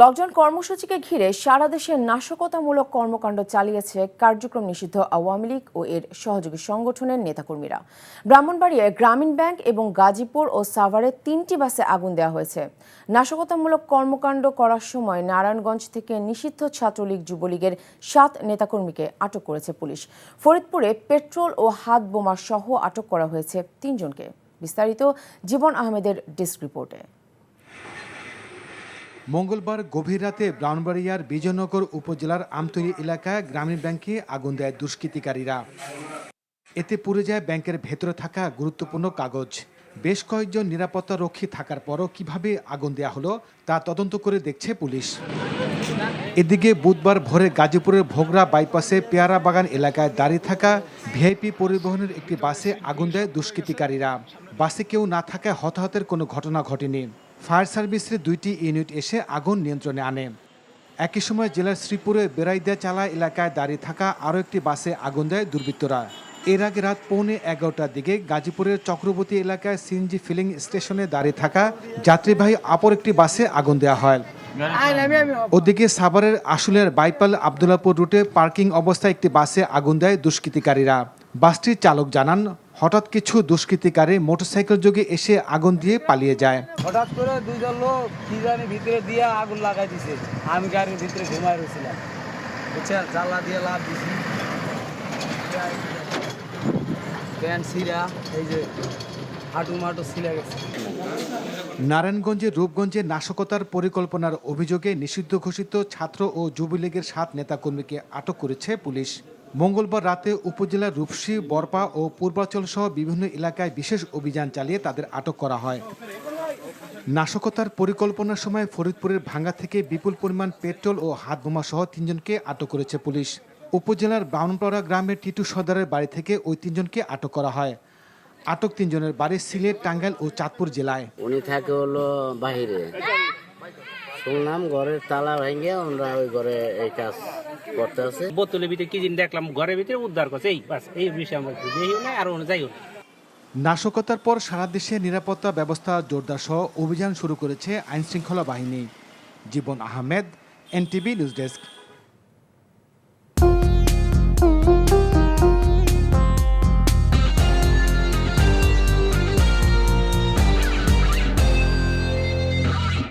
Lockdown কর্মসূচিকে ঘিরে সারা দেশে নাশকতামূলক কর্মকাণ্ড চালিয়েছে কার্যক্রম নিষিদ্ধ আওয়ামী লীগ ও এর সহযোগী সংগঠনের নেতাকর্মীরা। ব্রাহ্মণবাড়িয়ায় গ্রামীণ ব্যাংক এবং গাজীপুর ও সাভারে 3টি বাসে আগুন দেওয়া হয়েছে। নাশকতামূলক কর্মকাণ্ড করার সময় নারায়ণগঞ্জ থেকে নিষিদ্ধ ছাত্রলীগ যুবলীগের 7 নেতাকর্মীকে আটক করেছে পুলিশ। ফরিদপুরে পেট্রোল ও হাত বোমা সহ আটক করা হয়েছে 3 জনকে। বিস্তারিত জীবন আহমেদের ডেস্ক রিপোর্টে। মঙ্গলবার গভীর রাতে ব্রাহ্মণবাড়িয়ার বিজয়নগর উপজেলার আমতলী এলাকায় গ্রামীণ ব্যাংকে আগুন দেয় দুষ্কৃতিকারীরা। এতে পুড়ে যায় ব্যাংকের ভেতরে থাকা গুরুত্বপূর্ণ কাগজ। বেশ কয়েকজন নিরাপত্তা রক্ষী থাকার পরও কিভাবে আগুন দেয়া হলো তা তদন্ত করে দেখছে পুলিশ। এদিকে বুধবার ভোরে গাজীপুরের ভোগড়া বাইপাসে পেয়ারা বাগান এলাকায় দাঁড়িয়ে থাকা ভিআইপি পরিবহনের একটি বাসে আগুন দেয় দুষ্কৃতিকারীরা। বাসে কেউ না থাকায় হতাহতের কোনো ঘটনা ঘটেনি। ফায়ার সার্ভিসের 2টি ইউনিট এসে আগুন নিয়ন্ত্রণে আনে। একই সময় জেলার শ্রীপুরের বেড়াইদা চালা এলাকায় দাঁড়িয়ে থাকা আরও একটি বাসে আগুন দেয় দুর্বৃত্তরা। এর আগে রাত 11:15টার দিকে গাজীপুরের চক্রবর্তী এলাকায় সিএনজি ফিলিং স্টেশনে দাঁড়িয়ে থাকা যাত্রীবাহী অপর একটি বাসে আগুন দেওয়া হয়। ওদিকে সাভারের আশুলিয়ার বাইপাল আবদুল্লাপুর রুটে পার্কিং অবস্থায় একটি বাসে আগুন দেয় দুষ্কৃতিকারীরা। বাসটির চালক জানান, হঠাৎ কিছু দুষ্কৃতিকারী মোটরসাইকেল যোগে এসে আগুন দিয়ে পালিয়ে যায়। হঠাৎ করে দুইজন লোক কি জানি ভিতরে দিয়ে আগুন লাগাই দিছে। আমি গাড়ির ভিতরে ঘুমাই রয়েছিলাম, বুঝছেন, জ্বালা দিয়ে লাভ দিছি। প্যান্ট ছিঁড়া, এই যে হাঁটু মাটু ছিঁড়ে গেছে। নারায়ণগঞ্জের রূপগঞ্জে নাশকতার পরিকল্পনার অভিযোগে নিষিদ্ধ ঘোষিত ছাত্র ও যুবলীগের 7 নেতাকর্মীকে আটক করেছে পুলিশ। মঙ্গলবার রাতে উপজেলার রূপসী, বরপা ও পূর্বাঞ্চল সহ বিভিন্ন এলাকায় বিশেষ অভিযান চালিয়ে তাদের আটক করা হয়। নাশকতার পরিকল্পনার সময় ফরিদপুরের ভাঙ্গা থেকে বিপুল পরিমাণ পেট্রোল ও হাত বোমা সহ 3 জনকে আটক করেছে পুলিশ। উপজেলার ব্রাহ্মণপাড়া গ্রামের টিটু সর্দারের বাড়ি থেকে ওই 3 জনকে আটক করা হয়। আটক 3 জনের বাড়ি সিলেট, টাঙ্গাইল ও চাঁদপুর জেলায়। উনি থাকে হলো বাহিরে, শুনলাম ঘরের তালা ভেঙে ওরা ওই ঘরে এই কাজ করতে আছে। বোতলের ভিতরে কি জিনিস দেখলাম, ঘরের ভিতরে উদ্ধার করছে। এই বিষয়ে আমরা আর যাই হোক। নাশকতার পর সারা দেশে নিরাপত্তা ব্যবস্থা জোরদার সহ অভিযান শুরু করেছে আইনশৃঙ্খলা বাহিনী। জীবন আহমেদ, এনটিভি নিউজ ডেস্ক।